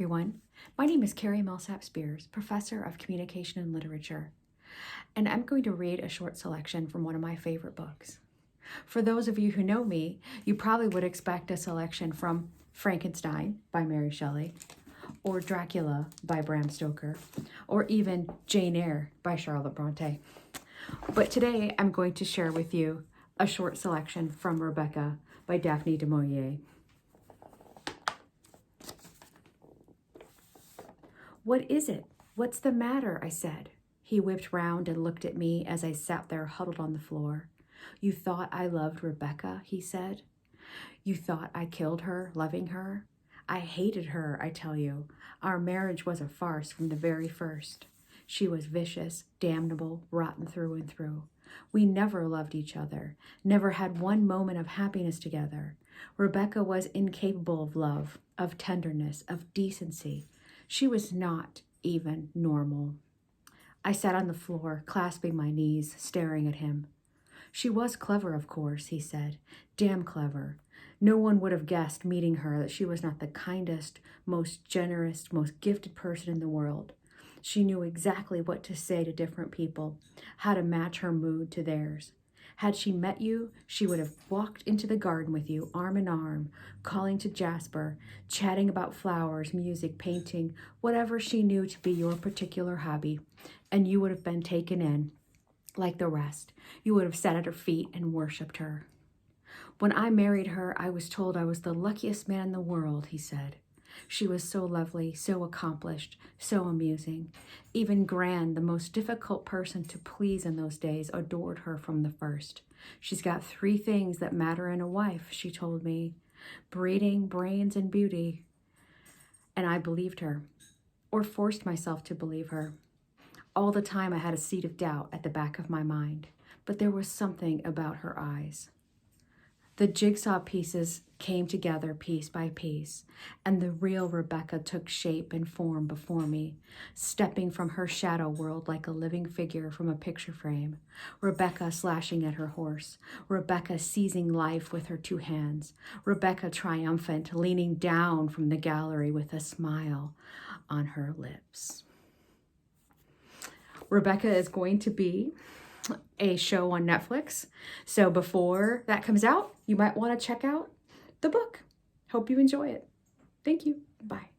everyone. My name is Carrie Millsap Spears, Professor of Communication and Literature, and I'm going to read a short selection from one of my favorite books. For those of you who know me, you probably would expect a selection from Frankenstein by Mary Shelley, or Dracula by Bram Stoker, or even Jane Eyre by Charlotte Bronte. But today I'm going to share with you a short selection from Rebecca by Daphne du Maurier. "What is it? What's the matter?" I said. He whipped round and looked at me as I sat there huddled on the floor. "You thought I loved Rebecca," he said. "You thought I killed her, loving her? I hated her, I tell you. Our marriage was a farce from the very first. She was vicious, damnable, rotten through and through. We never loved each other, never had one moment of happiness together. Rebecca was incapable of love, of tenderness, of decency. She was not even normal." I sat on the floor, clasping my knees, staring at him. "She was clever, of course," he said. "Damn clever. No one would have guessed, meeting her, that she was not the kindest, most generous, most gifted person in the world. She knew exactly what to say to different people, how to match her mood to theirs. Had she met you, she would have walked into the garden with you, arm in arm, calling to Jasper, chatting about flowers, music, painting, whatever she knew to be your particular hobby, and you would have been taken in. Like the rest, you would have sat at her feet and worshipped her. When I married her, I was told I was the luckiest man in the world," he said. "She was so lovely, so accomplished, so amusing. Even Gran, the most difficult person to please in those days, adored her from the first. She's got 3 things that matter in a wife," she told me: breeding, brains, and beauty. And I believed her, or forced myself to believe her. All the time I had a seed of doubt at the back of my mind, but there was something about her eyes. The jigsaw pieces came together piece by piece, and the real Rebecca took shape and form before me, stepping from her shadow world like a living figure from a picture frame. Rebecca slashing at her horse, Rebecca seizing life with her 2 hands, Rebecca triumphant, leaning down from the gallery with a smile on her lips. Rebecca is going to be a show on Netflix. So before that comes out, you might want to check out the book. Hope you enjoy it. Thank you. Bye.